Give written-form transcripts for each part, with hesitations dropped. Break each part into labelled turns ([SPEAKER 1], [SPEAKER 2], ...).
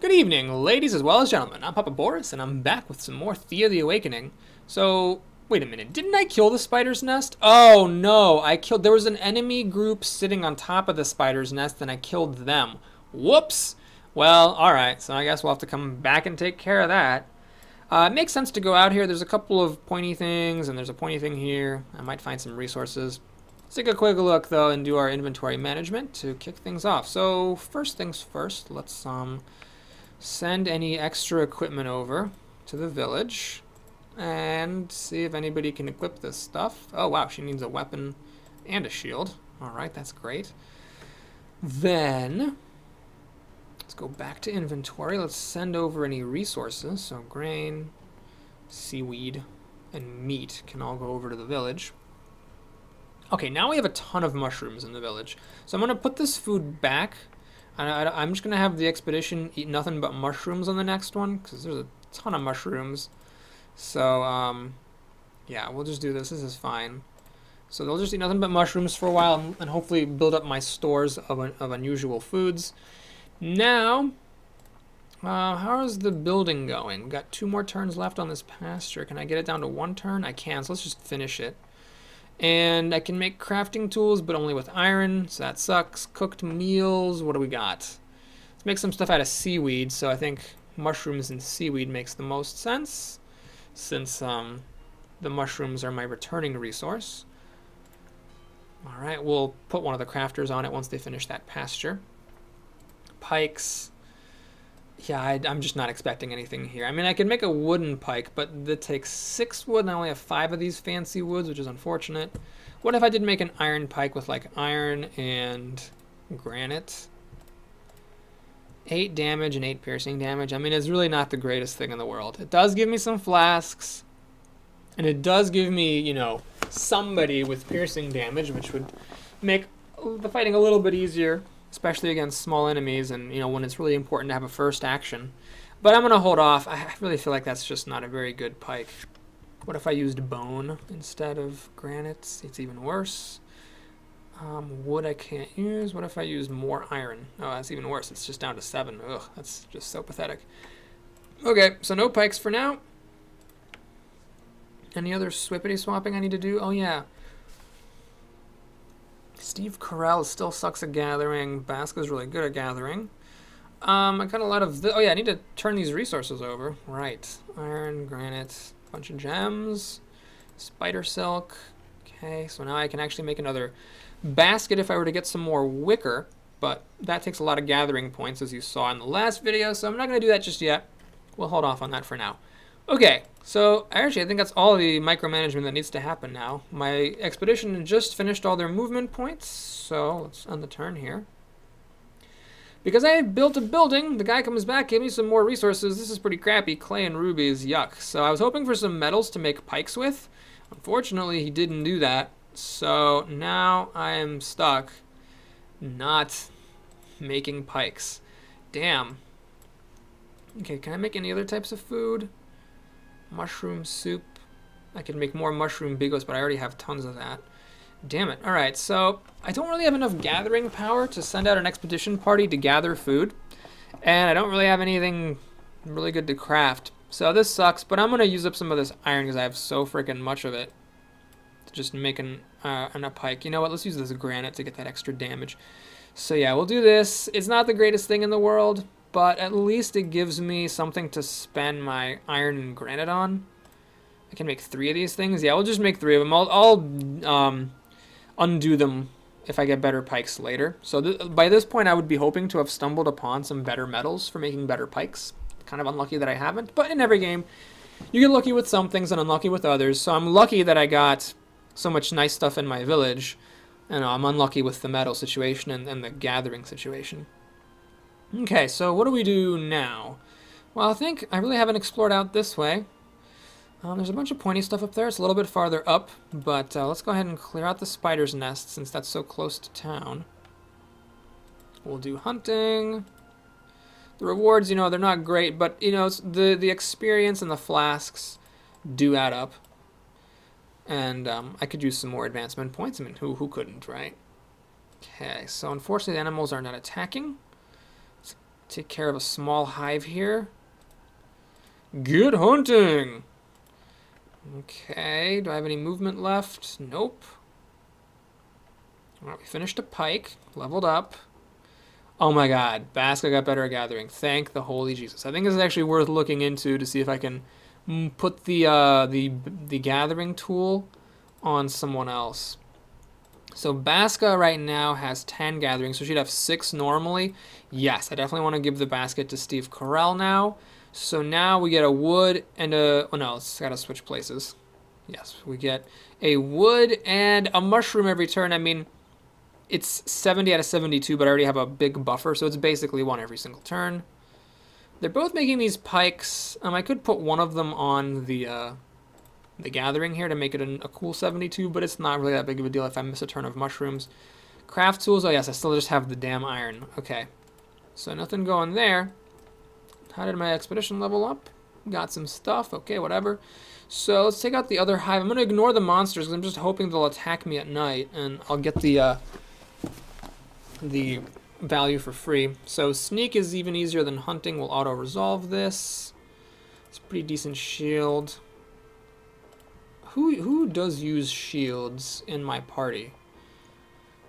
[SPEAKER 1] Good evening, ladies as well as gentlemen. I'm Papa Boris, and I'm back with some more Thea the Awakening. So, wait a minute. Didn't I kill the spider's nest? Oh, no. There was an enemy group sitting on top of the spider's nest, and I killed them. Whoops. Well, alright. So I guess we'll have to come back and take care of that. It makes sense to go out here. There's a couple of pointy things, and there's a pointy thing here. I might find some resources. Let's take a quick look, though, and do our inventory management to kick things off. So, first things first, let's, send any extra equipment over to the village and see if anybody can equip this stuff. Oh wow, she needs a weapon and a shield. Alright, that's great. Then let's go back to inventory. Let's send over any resources. So grain, seaweed, and meat can all go over to the village. Okay, now we have a ton of mushrooms in the village. So I'm going to put this food back. I'm just going to have the expedition eat nothing but mushrooms on the next one, because there's a ton of mushrooms. So, yeah, we'll just do this. This is fine. So they'll just eat nothing but mushrooms for a while, and hopefully build up my stores of unusual foods. Now, how is the building going? We've got 2 more turns left on this pasture. Can I get it down to 1 turn? I can, so let's just finish it. And I can make crafting tools, but only with iron, so that sucks. Cooked meals, what do we got? Let's make some stuff out of seaweed, so I think mushrooms and seaweed makes the most sense, since the mushrooms are my returning resource. Alright, we'll put one of the crafters on it once they finish that pasture. Pikes. Yeah, I'm just not expecting anything here. I mean, I could make a wooden pike, but that takes 6 wood, and I only have 5 of these fancy woods, which is unfortunate. What if I did make an iron pike with, like, iron and granite? 8 damage and 8 piercing damage. I mean, it's really not the greatest thing in the world. It does give me some flasks, and it does give me, you know, somebody with piercing damage, which would make the fighting a little bit easier, especially against small enemies, and, you know, when it's really important to have a first action. But I'm going to hold off. I really feel like that's just not a very good pike. What if I used bone instead of granite? It's even worse. Wood I can't use. What if I use more iron? Oh, that's even worse. It's just down to 7. Ugh, that's just so pathetic. Okay, so no pikes for now. Any other swippity swapping I need to do? Oh, yeah. Steve Carell still sucks at gathering. Baska's really good at gathering. I got a lot of... Oh, yeah, I need to turn these resources over. Right. Iron, granite, bunch of gems, spider silk. Okay, so now I can actually make another basket if I were to get some more wicker, but that takes a lot of gathering points, as you saw in the last video, so I'm not going to do that just yet. We'll hold off on that for now. Okay, so actually I think that's all the micromanagement that needs to happen now. My expedition just finished all their movement points, so let's end the turn here. Because I built a building, the guy comes back, gave me some more resources. This is pretty crappy. Clay and rubies, yuck. So I was hoping for some metals to make pikes with. Unfortunately, he didn't do that. So now I am stuck not making pikes. Damn. Okay, can I make any other types of food? Mushroom soup. I could make more mushroom bigos, but I already have tons of that. Damn it. Alright, so I don't really have enough gathering power to send out an expedition party to gather food. And I don't really have anything really good to craft. So this sucks, but I'm going to use up some of this iron because I have so freaking much of it. To just make a pike. You know what? Let's use this granite to get that extra damage. So yeah, we'll do this. It's not the greatest thing in the world, but at least it gives me something to spend my iron and granite on. I can make 3 of these things. Yeah, we'll just make 3 of them. I'll undo them if I get better pikes later. So by this point, I would be hoping to have stumbled upon some better metals for making better pikes. Kind of unlucky that I haven't, but in every game, you get lucky with some things and unlucky with others. So I'm lucky that I got so much nice stuff in my village, and I'm unlucky with the metal situation and the gathering situation. Okay, so what do we do now? Well, I think I really haven't explored out this way. There's a bunch of pointy stuff up there. It's a little bit farther up, but let's go ahead and clear out the spider's nest since that's so close to town. We'll do hunting. The rewards, you know, they're not great, but, you know, the experience and the flasks do add up. And I could use some more advancement points. I mean, who couldn't, right? Okay, so unfortunately the animals are not attacking. Let's Take care of a small hive here. Good hunting! Okay, do I have any movement left? Nope. Alright, we finished a pike, leveled up. Oh my god, Baska got better at gathering. Thank the holy Jesus. I think this is actually worth looking into to see if I can put the gathering tool on someone else. So Baska right now has 10 gatherings, so she'd have 6 normally. Yes, I definitely want to give the basket to Steve Carell now. So now we get a wood and a... Oh no, it's got to switch places. Yes, we get a wood and a mushroom every turn. I mean, it's 70 out of 72, but I already have a big buffer, so it's basically one every single turn. They're both making these pikes. I could put one of them on the gathering here to make it a cool 72, but it's not really that big of a deal if I miss a turn of mushrooms. Craft tools. Oh yes, I still just have the damn iron. Okay, so nothing going there. How did my expedition level up? Got some stuff. Okay, whatever. So let's take out the other hive. I'm going to ignore the monsters because I'm just hoping they'll attack me at night, and I'll get the value for free. So sneak is even easier than hunting. We'll auto-resolve this. It's a pretty decent shield. Who does use shields in my party?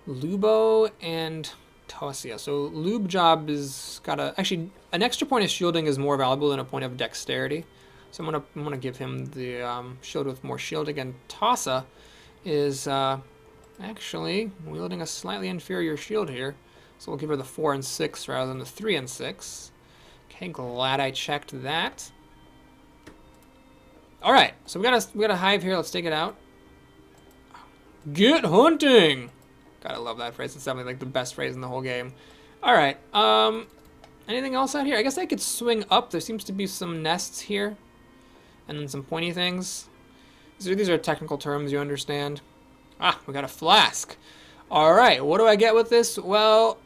[SPEAKER 1] Lubo and Tosia. So Lube Job is got a... Actually, an extra point of shielding is more valuable than a point of dexterity. So I'm gonna give him the shield with more shielding. And Tossa is actually wielding a slightly inferior shield here. So we'll give her the 4 and 6 rather than the 3 and 6. Okay, glad I checked that. All right, so we got a hive here. Let's take it out. Get hunting. Gotta love that phrase. It's definitely like the best phrase in the whole game. All right. Anything else out here? I guess I could swing up. There seems to be some nests here, and then some pointy things. So these are technical terms, you understand. Ah, we got a flask. All right. What do I get with this? Well,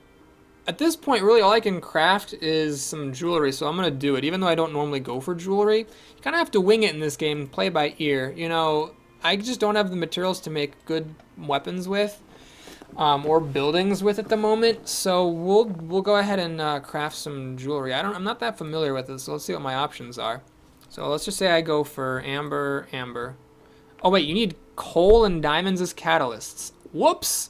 [SPEAKER 1] at this point, really all I can craft is some jewelry, so I'm going to do it. Even though I don't normally go for jewelry, you kind of have to wing it in this game, play by ear. You know, I just don't have the materials to make good weapons with, or buildings with at the moment, so we'll go ahead and craft some jewelry. I'm not that familiar with it, so let's see what my options are. So let's just say I go for amber. Oh wait, you need coal and diamonds as catalysts. Whoops!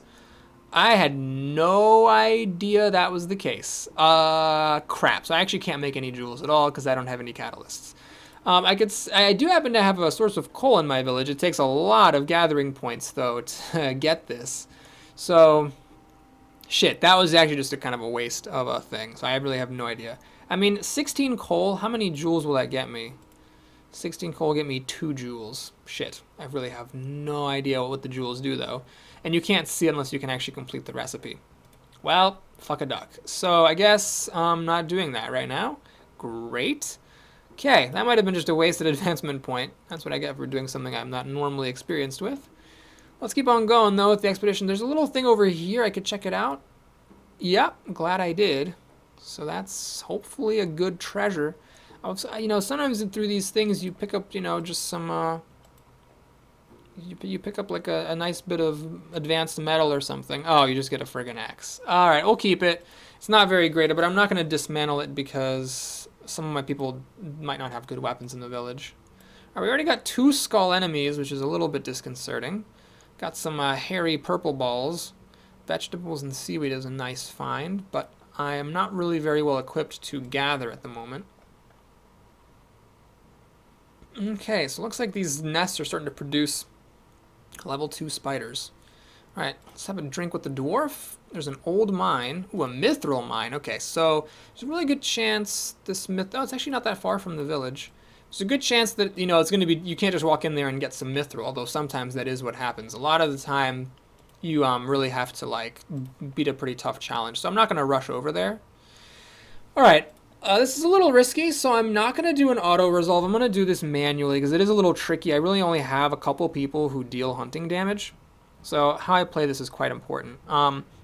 [SPEAKER 1] I had no idea that was the case. Crap. So I actually can't make any jewels at all because I don't have any catalysts. I do happen to have a source of coal in my village. It takes a lot of gathering points though to get this. So, shit, that was actually just a kind of a waste of a thing. So I really have no idea. I mean, 16 coal, how many jewels will that get me? 16 coal get me 2 jewels. Shit, I really have no idea what the jewels do though. And you can't see it unless you can actually complete the recipe. Well, fuck a duck. So I guess I'm not doing that right now. Great. Okay, that might have been just a wasted advancement point. That's what I get for doing something I'm not normally experienced with. Let's keep on going though with the expedition. There's a little thing over here. I could check it out. Yep, glad I did. So that's hopefully a good treasure. You know, sometimes through these things you pick up, you know, just some... You pick up like a nice bit of advanced metal or something. Oh, you just get a friggin' axe. All right, we'll keep it. It's not very great, but I'm not going to dismantle it because some of my people might not have good weapons in the village. All right, we already got 2 skull enemies, which is a little bit disconcerting. Got some hairy purple balls. Vegetables and seaweed is a nice find, but I am not really very well equipped to gather at the moment. Okay, so it looks like these nests are starting to produce level 2 spiders. Alright, let's have a drink with the dwarf. There's an old mine. Ooh, a mithril mine. Okay, so there's a really good chance this oh, it's actually not that far from the village. There's a good chance that, you know, it's going to be, you can't just walk in there and get some mithril, although sometimes that is what happens. A lot of the time, you really have to, like, beat a pretty tough challenge. So I'm not going to rush over there. Alright, this is a little risky, so I'm not going to do an auto-resolve. I'm going to do this manually because it is a little tricky. I really only have a couple people who deal hunting damage. So how I play this is quite important.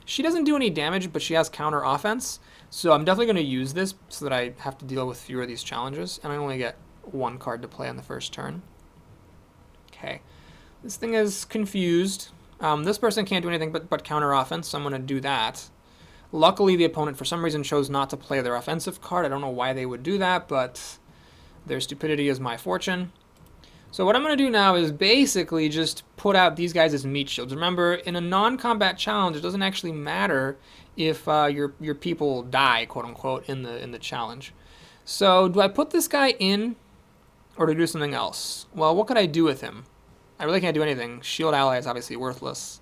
[SPEAKER 1] She doesn't do any damage, but she has counter offense. So I'm definitely going to use this so that I have to deal with fewer of these challenges. And I only get 1 card to play on the first turn. Okay. This thing is confused. This person can't do anything but counter offense, so I'm going to do that. Luckily, the opponent, for some reason, chose not to play their offensive card. I don't know why they would do that, but their stupidity is my fortune. So what I'm going to do now is basically just put out these guys as meat shields. Remember, in a non-combat challenge, it doesn't actually matter if your people die, quote-unquote, in the challenge. So do I put this guy in, or do I do something else? Well, what could I do with him? I really can't do anything. Shield ally is obviously worthless.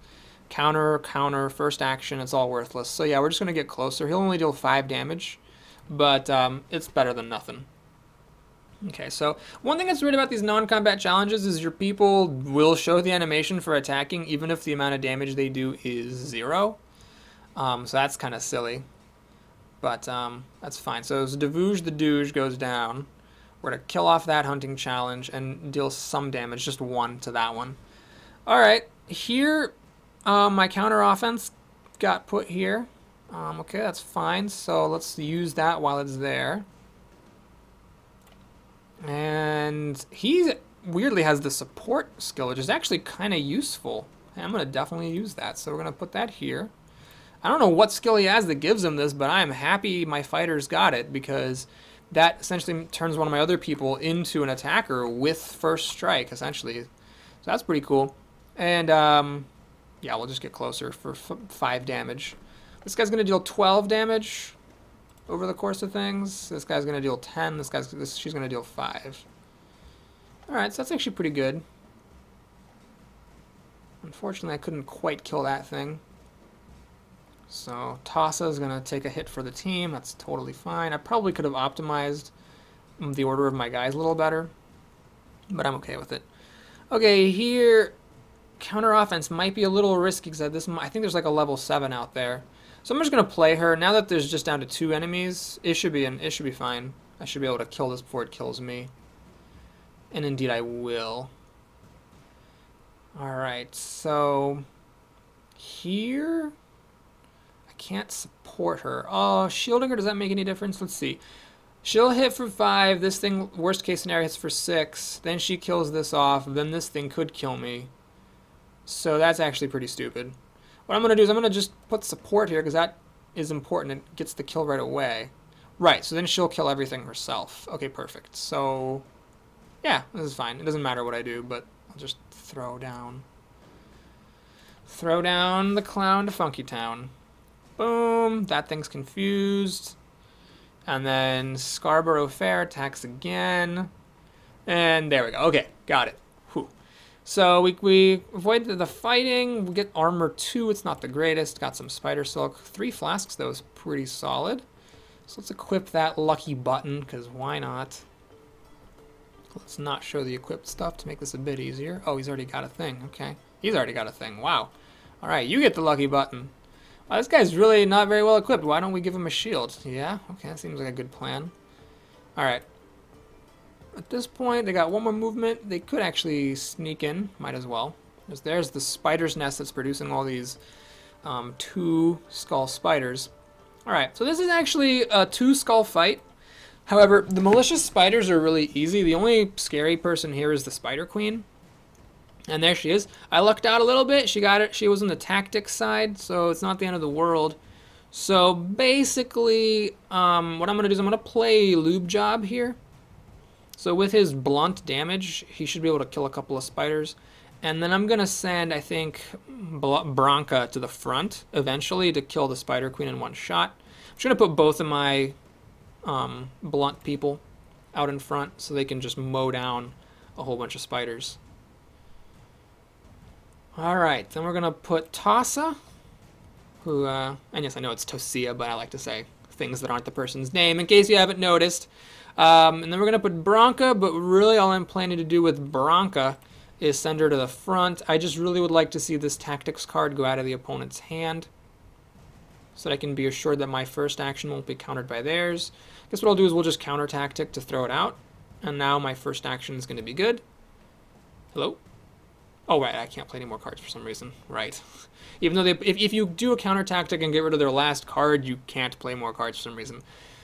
[SPEAKER 1] Counter, counter, first action, it's all worthless. So yeah, we're just going to get closer. He'll only deal 5 damage, but it's better than nothing. Okay, so one thing that's weird about these non-combat challenges is your people will show the animation for attacking even if the amount of damage they do is 0. So that's kind of silly, but that's fine. So as Devuge the Douge goes down, we're going to kill off that hunting challenge and deal some damage, just 1 to that one. Alright, here... my counter offense got put here. Okay, that's fine. So let's use that while it's there. And he weirdly has the support skill, which is actually kind of useful. I'm going to definitely use that. So we're going to put that here. I don't know what skill he has that gives him this, but I am happy my fighters got it because that essentially turns one of my other people into an attacker with first strike, essentially. So that's pretty cool. And, yeah, we'll just get closer for 5 damage. This guy's going to deal 12 damage over the course of things. This guy's going to deal 10. She's going to deal 5. Alright, so that's actually pretty good. Unfortunately, I couldn't quite kill that thing. So Thassa is going to take a hit for the team. That's totally fine. I probably could have optimized the order of my guys a little better, but I'm okay with it. Okay, here... counter offense might be a little risky because I think there's like a level 7 out there. So I'm just gonna play her. Now that there's just down to 2 enemies, it should be fine. I should be able to kill this before it kills me. And indeed I will. Alright, so here I can't support her. Oh, shielding her, does that make any difference? Let's see. She'll hit for 5, this thing, worst case scenario, hits for 6, then she kills this off, then this thing could kill me. So that's actually pretty stupid. What I'm going to do is I'm going to just put support here because that is important. It gets the kill right away. Right, so then she'll kill everything herself. Okay, perfect. So, yeah, this is fine. It doesn't matter what I do, but I'll just throw down the clown to Funky Town. Boom, that thing's confused. And then Scarborough Fair attacks again. And there we go. Okay, got it. So we avoid the fighting, we get armor 2, it's not the greatest, got some spider silk. 3 flasks though is pretty solid. So let's equip that lucky button, because why not? Let's not show the equipped stuff to make this a bit easier. Oh, he's already got a thing, okay. He's already got a thing, wow. Alright, you get the lucky button. Wow, this guy's really not very well equipped, why don't we give him a shield? Yeah, okay, that seems like a good plan. Alright. At this point, they got 1 more movement. They could actually sneak in. Might as well. There's the spider's nest that's producing all these 2 skull spiders. Alright, so this is actually a 2 skull fight. However, the malicious spiders are really easy. The only scary person here is the spider queen. And there she is. I lucked out a little bit. She got it. She was on the tactics side, so it's not the end of the world. So basically, what I'm going to do is I'm going to play Lube Job here. So with his blunt damage, he should be able to kill a couple of spiders. And then I'm going to send, I think, Branka to the front eventually to kill the Spider Queen in 1 shot. I'm just going to put both of my blunt people out in front so they can just mow down a whole bunch of spiders. Alright, then we're going to put Thassa, who, and yes, I know it's Tosia, but I like to say things that aren't the person's name in case you haven't noticed. And then we're going to put Branka, but really all I'm planning to do with Branka is send her to the front. I just really would like to see this tactics card go out of the opponent's hand so that I can be assured that my first action won't be countered by theirs. I guess what I'll do is we'll just counter tactic to throw it out. And now my first action is going to be good. Hello? Oh, right, I can't play any more cards for some reason. Right. Even though if you do a counter tactic and get rid of their last card, you can't play more cards for some reason.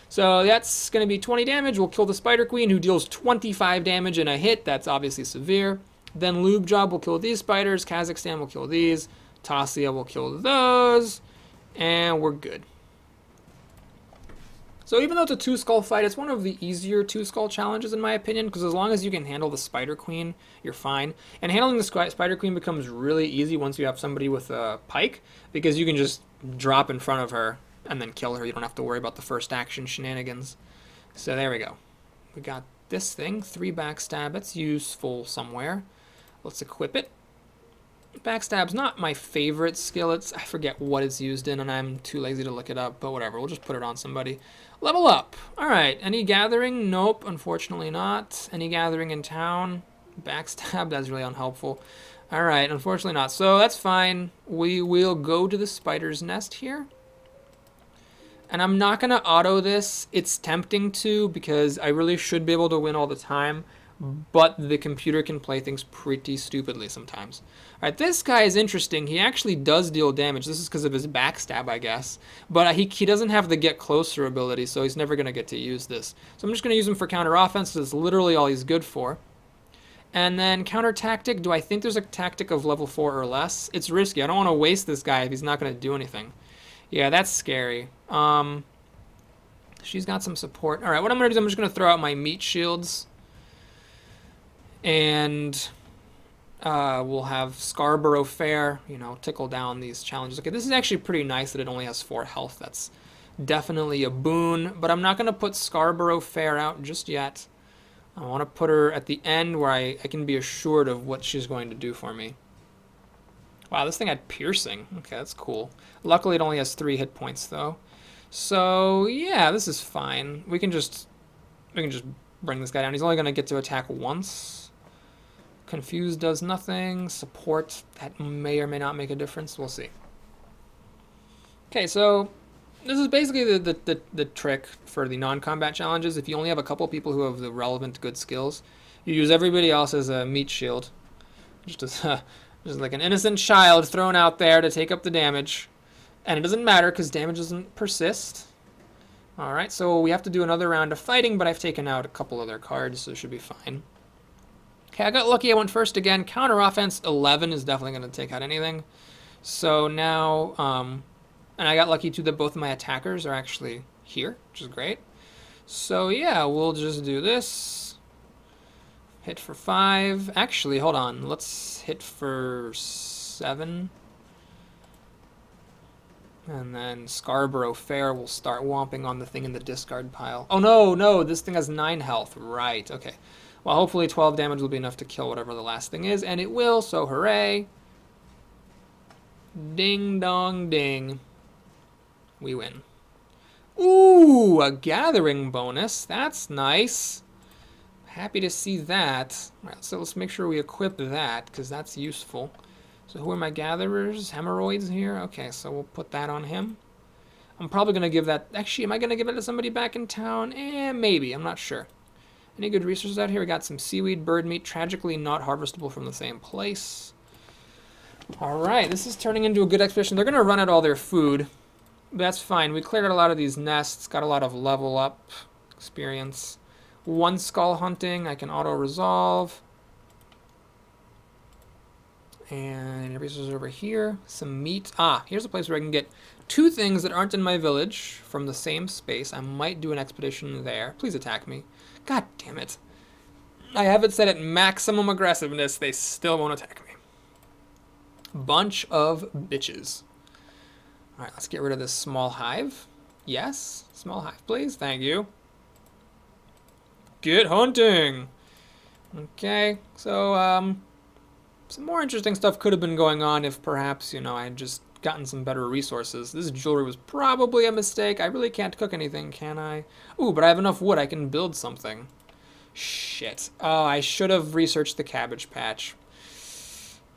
[SPEAKER 1] So that's going to be 20 damage. We'll kill the Spider Queen, who deals 25 damage in a hit. That's obviously severe. Then Lube Job will kill these spiders. Kazakhstan will kill these. Tasia will kill those. And we're good. So even though it's a two-skull fight, it's one of the easier two-skull challenges in my opinion, because as long as you can handle the Spider Queen, you're fine. And handling the Spider Queen becomes really easy once you have somebody with a pike, because you can just drop in front of her and then kill her. You don't have to worry about the first action shenanigans. So there we go. We got this thing, 3 backstab. It's useful somewhere. Let's equip it. Backstab's not my favorite skill. I forget what it's used in, and I'm too lazy to look it up, but whatever. We'll just put it on somebody. Level up. All right. Any gathering? Nope, unfortunately not. Any gathering in town? Backstab? That's really unhelpful. All right, unfortunately not. So that's fine. We will go to the spider's nest here. And I'm not going to auto this. It's tempting to, because I really should be able to win all the time. But the computer can play things pretty stupidly sometimes. All right, this guy is interesting. He actually does deal damage. This is because of his backstab, I guess. But he doesn't have the get closer ability, so he's never going to get to use this. So I'm just going to use him for counter offense. That's literally all he's good for. And then counter tactic. Do I think there's a tactic of level 4 or less? It's risky. I don't want to waste this guy if he's not going to do anything. Yeah, that's scary. She's got some support. All right, what I'm going to do is I'm just going to throw out my meat shields. And we'll have Scarborough Fair, you know, tickle down these challenges. Okay, this is actually pretty nice that it only has 4 health. That's definitely a boon. But I'm not going to put Scarborough Fair out just yet. I want to put her at the end where I can be assured of what she's going to do for me. Wow, this thing had piercing. Okay, that's cool. Luckily, it only has 3 hit points, though. So, yeah, this is fine. We can just bring this guy down. He's only going to get to attack once. Confuse does nothing. Support, that may or may not make a difference. We'll see. Okay, so this is basically the trick for the non-combat challenges. If you only have a couple people who have the relevant good skills, you use everybody else as a meat shield. Just like an innocent child thrown out there to take up the damage. And it doesn't matter because damage doesn't persist. Alright, so we have to do another round of fighting, but I've taken out a couple other cards, so it should be fine. Okay, I got lucky. I went first again. Counter offense 11 is definitely going to take out anything. So now, and I got lucky too that both of my attackers are actually here, which is great. So yeah, we'll just do this. Hit for 5. Actually, hold on. Let's hit for 7. And then Scarborough Fair will start whomping on the thing in the discard pile. Oh no, this thing has 9 health. Right, okay. Well, hopefully 12 damage will be enough to kill whatever the last thing is, and it will, so hooray. Ding dong ding. We win. Ooh, a gathering bonus. That's nice. Happy to see that. All right, so let's make sure we equip that, because that's useful. So who are my gatherers? Hemorrhoids here? Okay, so we'll put that on him. I'm probably going to give that... Actually, am I going to give it to somebody back in town? Maybe. I'm not sure. Any good resources out here? We got some seaweed, bird meat, tragically not harvestable from the same place. Alright, this is turning into a good expedition. They're going to run out all their food. That's fine. We cleared out a lot of these nests, got a lot of level up experience. 1 skull hunting, I can auto-resolve. And any resources over here? Some meat. Ah, here's a place where I can get 2 things that aren't in my village from the same space. I might do an expedition there. Please attack me. God damn it. I have it set at maximum aggressiveness. They still won't attack me. Bunch of bitches. Alright, let's get rid of this small hive. Yes, small hive, please. Thank you. Get hunting. Okay, so, some more interesting stuff could have been going on if perhaps, you know, I had just gotten some better resources. This jewelry was probably a mistake. I really can't cook anything, can I? Ooh, but I have enough wood. I can build something. Shit. Oh, I should have researched the cabbage patch.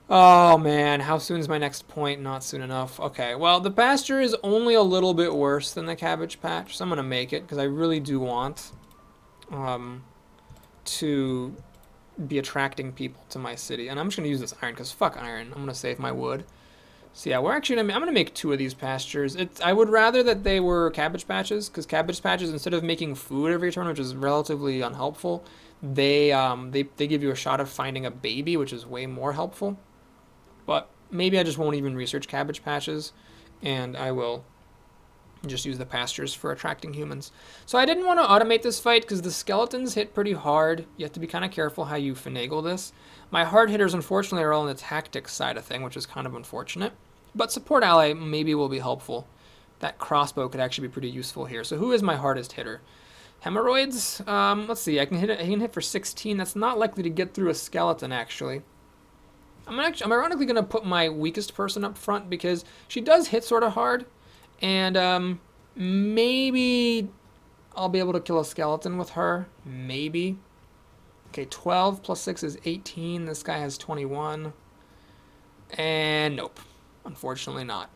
[SPEAKER 1] Oh, man. How soon is my next point? Not soon enough. Okay, well, the pasture is only a little bit worse than the cabbage patch, so I'm going to make it because I really do want to be attracting people to my city. And I'm just going to use this iron because fuck iron. I'm going to save my wood. So yeah, we're actually I'm gonna make 2 of these pastures. I would rather that they were cabbage patches, because cabbage patches, instead of making food every turn, which is relatively unhelpful, they give you a shot of finding a baby, which is way more helpful. But maybe I just won't even research cabbage patches, and I will And just use the pastures for attracting humans. So I didn't want to automate this fight because the skeletons hit pretty hard. You have to be kind of careful how you finagle this. My hard hitters, unfortunately, are all on the tactics side of thing, which is kind of unfortunate. But support ally maybe will be helpful. That crossbow could actually be pretty useful here. So who is my hardest hitter? Hemorrhoids? Let's see. I can hit for 16. That's not likely to get through a skeleton, actually. I'm ironically going to put my weakest person up front because she does hit sort of hard. And maybe I'll be able to kill a skeleton with her. Maybe. Okay, 12 plus 6 is 18. This guy has 21. And nope. Unfortunately not.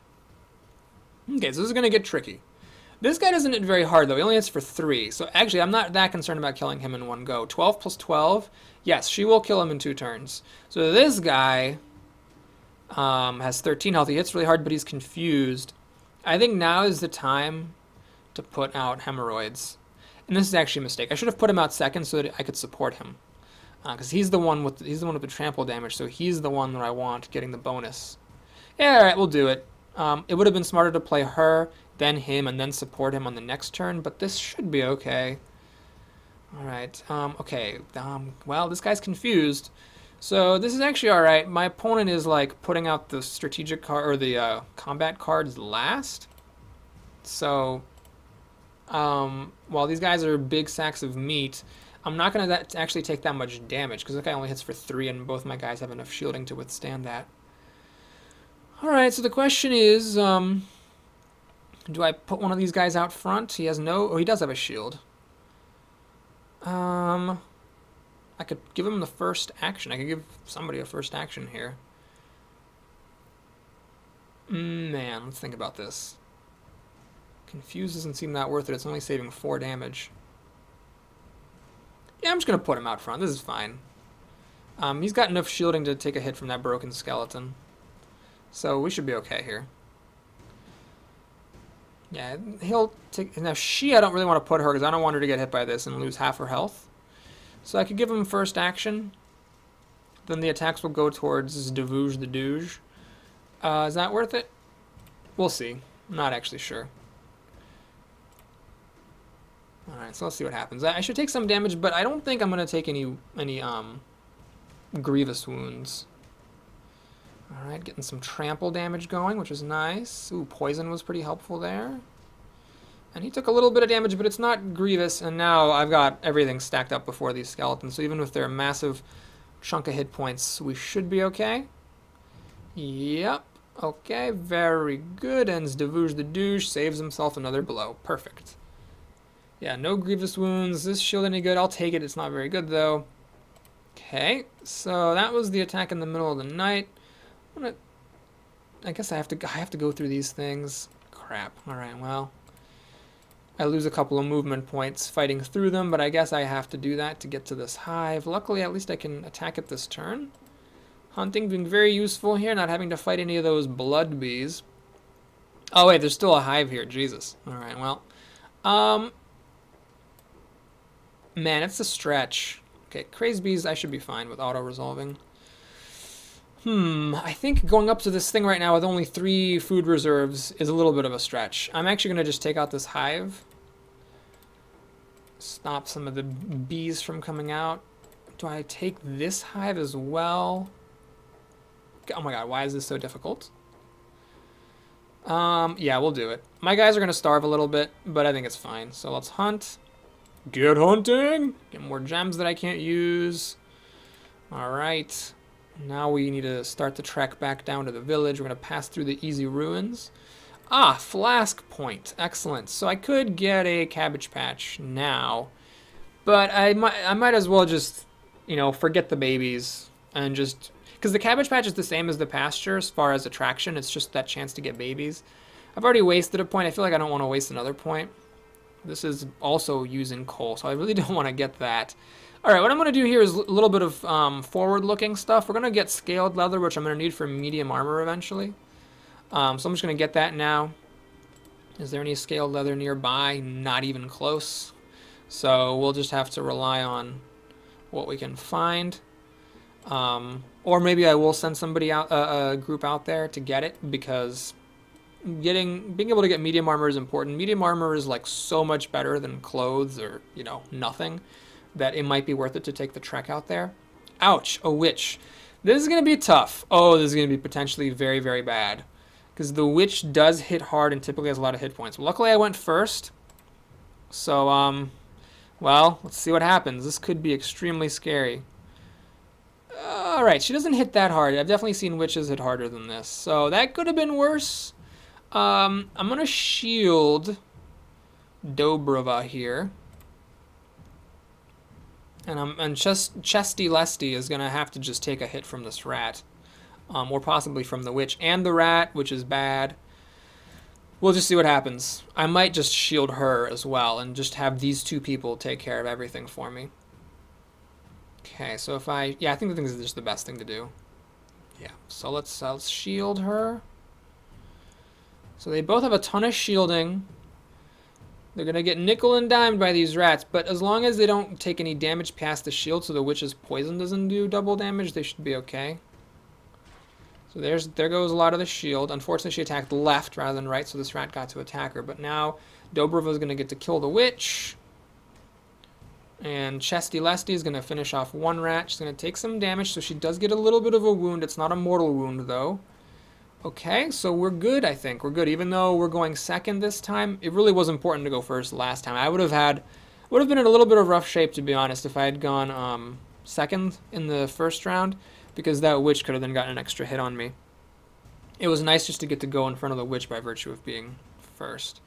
[SPEAKER 1] Okay, so this is going to get tricky. This guy doesn't hit very hard, though. He only hits for 3. So actually, I'm not that concerned about killing him in one go. 12 plus 12. Yes, she will kill him in 2 turns. So this guy has 13 health. He hits really hard, but he's confused. I think now is the time to put out hemorrhoids. And this is actually a mistake. I should have put him out second so that I could support him. Because he's the one with the trample damage, so he's the one that I want getting the bonus. Yeah, alright, we'll do it. It would have been smarter to play her, then him, and then support him on the next turn, but this should be okay. Alright, okay. Well, this guy's confused. So this is actually alright. My opponent is like putting out the strategic card or the combat cards last. So while these guys are big sacks of meat, I'm not going to actually take that much damage because this guy only hits for 3 and both my guys have enough shielding to withstand that. Alright, so the question is, do I put one of these guys out front? He has no... Oh, he does have a shield. I could give him the first action. I could give somebody a first action here. Man, let's think about this. Confuse doesn't seem that worth it. It's only saving 4 damage. Yeah, I'm just going to put him out front. This is fine. He's got enough shielding to take a hit from that broken skeleton. So we should be okay here. Yeah, he'll take... Now, I don't really want to put her because I don't want her to get hit by this and lose half her health. So I could give him first action. Then the attacks will go towards Devouge the Douge. Is that worth it? We'll see. I'm not actually sure. Alright, so let's see what happens. I should take some damage, but I don't think I'm going to take any grievous wounds. Alright, getting some trample damage going, which is nice. Ooh, poison was pretty helpful there. And he took a little bit of damage, but it's not grievous, and now I've got everything stacked up before these skeletons, so even with their massive chunk of hit points, we should be okay. Yep, okay, very good. Ends Devouge the Douche, saves himself another blow. Perfect. Yeah, no grievous wounds. This shield any good? I'll take it. It's not very good, though. Okay, so that was the attack in the middle of the night. I guess I have to go through these things. Crap. Alright, well. I lose a couple of movement points fighting through them, but I guess I have to do that to get to this hive. Luckily, at least I can attack it this turn. Hunting being very useful here, not having to fight any of those blood bees. Oh wait, there's still a hive here. Jesus. Alright, well. Man, it's a stretch. Okay, crazed bees I should be fine with auto-resolving. I think going up to this thing right now with only 3 food reserves is a little bit of a stretch. I'm actually going to just take out this hive. Stop some of the bees from coming out. Do I take this hive as well? Oh my god, why is this so difficult? Yeah, we'll do it. My guys are going to starve a little bit, but I think it's fine. So let's hunt. Get hunting! Get more gems that I can't use. Alright. Now we need to start the trek back down to the village. We're going to pass through the easy ruins. Ah, flask point. Excellent. So I could get a cabbage patch now. But I might as well just, you know, forget the babies. And just... Because the cabbage patch is the same as the pasture as far as attraction. It's just that chance to get babies. I've already wasted a point. I feel like I don't want to waste another point. This is also using coal, so I really don't want to get that. Alright, what I'm going to do here is a little bit of forward-looking stuff. We're going to get scaled leather, which I'm going to need for medium armor eventually. So I'm just going to get that now. Is there any scaled leather nearby? Not even close. So we'll just have to rely on what we can find. Or maybe I will send somebody out, a group out there to get it, because being able to get medium armor is important. Medium armor is like so much better than clothes or, you know, nothing, that it might be worth it to take the trek out there. Ouch, a witch. This is going to be tough. Oh, this is going to be potentially very, very bad. Because the witch does hit hard and typically has a lot of hit points. Well, luckily I went first. So, well, let's see what happens. This could be extremely scary. Alright, she doesn't hit that hard. I've definitely seen witches hit harder than this. So that could have been worse. I'm going to shield Dobrova here. And Chesty Lesty is going to have to just take a hit from this rat. Or possibly from the witch and the rat, which is bad. We'll just see what happens. I might just shield her as well and just have these two people take care of everything for me. Okay, so if I think this is just the best thing to do. Yeah, so let's shield her. So they both have a ton of shielding. They're going to get nickel and dimed by these rats, but as long as they don't take any damage past the shield so the witch's poison doesn't do double damage, they should be okay. So there goes a lot of the shield. Unfortunately, she attacked left rather than right, so this rat got to attack her. But now Dobrova is going to get to kill the witch. And Chesty Lesty is going to finish off one rat. She's going to take some damage, so she does get a little bit of a wound. It's not a mortal wound, though. Okay, so we're good, I think. We're good. Even though we're going second this time, it really was important to go first last time. I would have been in a little bit of rough shape, to be honest, if I had gone second in the first round, because that witch could have then gotten an extra hit on me. It was nice just to get to go in front of the witch by virtue of being first.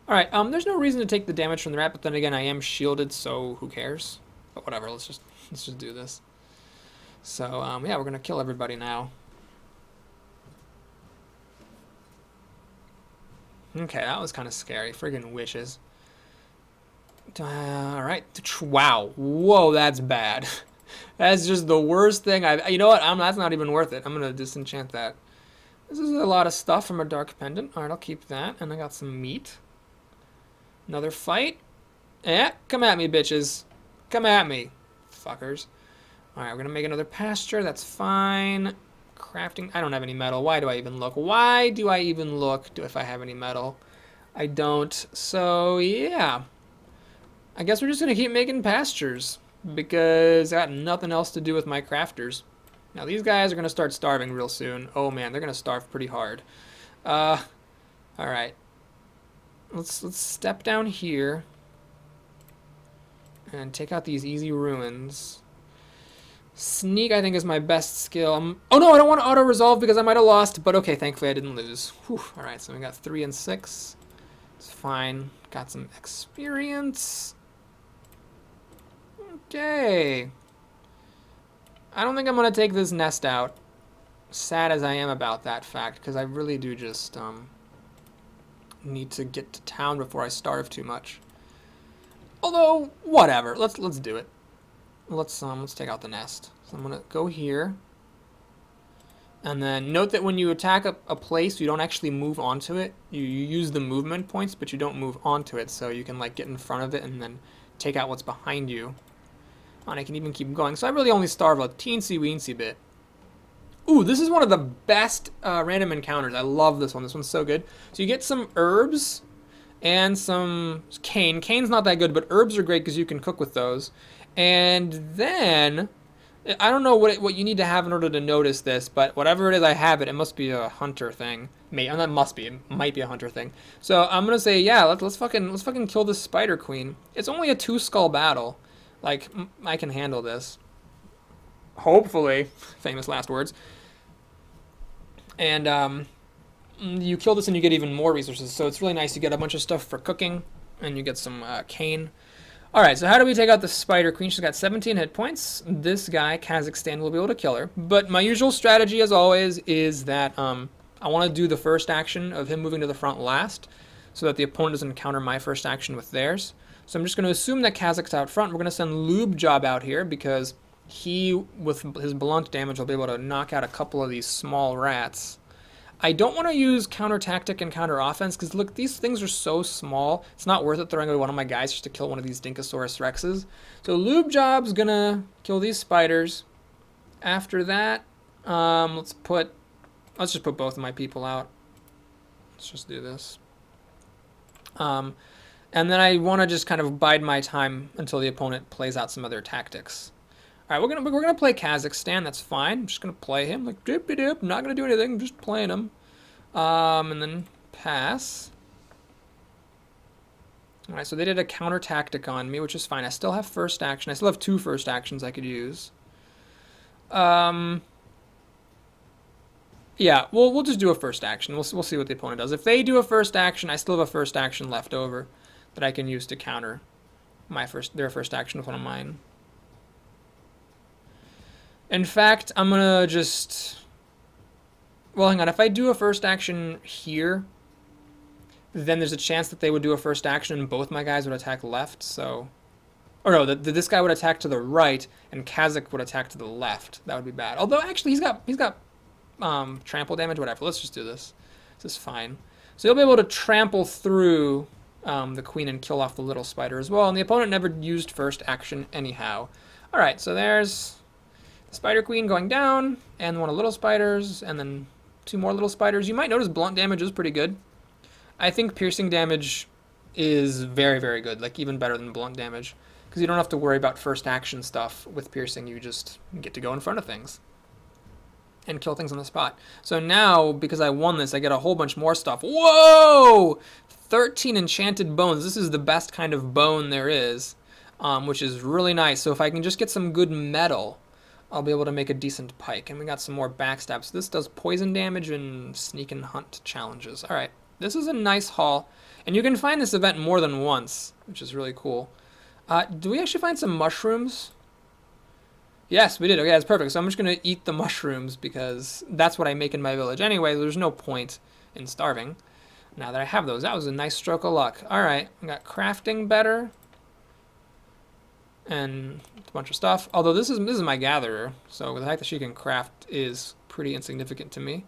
[SPEAKER 1] Alright, there's no reason to take the damage from the rat, but then again, I am shielded, so who cares? But whatever, let's just do this. So, yeah, we're gonna kill everybody now. Okay, that was kind of scary. Friggin' witches. Alright, wow. Whoa, that's bad. That's just the worst thing you know what? That's not even worth it. I'm gonna disenchant that. This is a lot of stuff from a dark pendant. Alright, I'll keep that. And I got some meat. Another fight. Yeah, come at me, bitches. Come at me, fuckers. Alright, we're gonna make another pasture. That's fine. Crafting. I don't have any metal. Why do I even look? Why do I even look if I have any metal? I don't. So, yeah. I guess we're just gonna keep making pastures, because I got nothing else to do with my crafters. Now, these guys are gonna start starving real soon. Oh, man, they're gonna starve pretty hard. Alright. Let's step down here and take out these easy ruins. Sneak, I think, is my best skill. Oh no, I don't want to auto-resolve because I might have lost, but okay, thankfully I didn't lose. Alright, so we got 3 and 6. It's fine. Got some experience. Okay. I don't think I'm going to take this nest out. Sad as I am about that fact, because I really do just need to get to town before I starve too much. Although, whatever. Let's do it. Let's take out the nest. So I'm gonna go here, and then note that when you attack a place, you don't actually move onto it. You use the movement points, but you don't move onto it. So you can like get in front of it and then take out what's behind you. And I can even keep going. So I really only starve a teensy-weensy bit. Ooh, this is one of the best random encounters. I love this one. This one's so good. So you get some herbs and some cane. Cane's not that good, but herbs are great because you can cook with those. And then, I don't know what you need to have in order to notice this, but whatever it is, I have it. It must be a hunter thing. That must be. It might be a hunter thing. So I'm gonna say, yeah, let's fucking kill this spider queen. It's only a 2-skull battle. Like, I can handle this. Hopefully. Famous last words. And you kill this and you get even more resources. So it's really nice. You get a bunch of stuff for cooking, and you get some cane. Alright, so how do we take out the spider queen? She's got 17 hit points. This guy, Kazakhstan, will be able to kill her. But my usual strategy, as always, is that I want to do the first action of him moving to the front last, so that the opponent doesn't counter my first action with theirs. So I'm just going to assume that Kazakh's out front. We're going to send Lube Job out here, because he, with his blunt damage, will be able to knock out a couple of these small rats. I don't want to use counter tactic and counter offense, because look, these things are so small, it's not worth it throwing away one of my guys just to kill one of these Dinkosaurus Rexes. So Lube Job's gonna kill these spiders. After that, let's just put both of my people out. Let's just do this. And then I want to just kind of bide my time until the opponent plays out some other tactics. All right, we're gonna play Kazakhstan. That's fine. I'm just gonna play him like doop doop. I'm not gonna do anything. I'm just playing him. And then pass. All right, so they did a counter tactic on me, which is fine. I still have first action. I still have 2 first actions I could use. Yeah, we'll just do a first action. We'll see what the opponent does. If they do a first action, I still have a first action left over that I can use to counter their first action with one of mine. In fact, I'm gonna just... Well, hang on. If I do a first action here, then there's a chance that they would do a first action and both my guys would attack left, so... Or no, this guy would attack to the right and Kazakh would attack to the left. That would be bad. Although, actually, he's got trample damage, whatever. Let's just do this. This is fine. So you'll be able to trample through the queen and kill off the little spider as well. And the opponent never used first action anyhow. All right, so there's the spider queen going down, and one of the little spiders, and then 2 more little spiders. You might notice blunt damage is pretty good. I think piercing damage is very, very good, like even better than blunt damage, because you don't have to worry about first action stuff with piercing. You just get to go in front of things and kill things on the spot. So now, because I won this, I get a whole bunch more stuff. Whoa! 13 enchanted bones. This is the best kind of bone there is, which is really nice. So if I can just get some good metal, I'll be able to make a decent pike. And we got some more backstabs. So this does poison damage and sneak and hunt challenges. All right, this is a nice haul. And you can find this event more than once, which is really cool. Do we actually find some mushrooms? Yes, we did. Okay, that's perfect. So I'm just going to eat the mushrooms because that's what I make in my village. Anyway, there's no point in starving now that I have those. That was a nice stroke of luck. All right, I got crafting better and a bunch of stuff. Although this is my gatherer, so the fact that she can craft is pretty insignificant to me.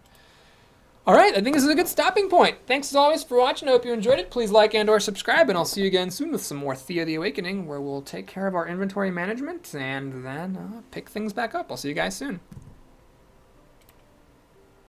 [SPEAKER 1] All right, I think this is a good stopping point. Thanks as always for watching. I hope you enjoyed it. Please like and or subscribe, and I'll see you again soon with some more Thea the Awakening, where we'll take care of our inventory management and then pick things back up. I'll see you guys soon.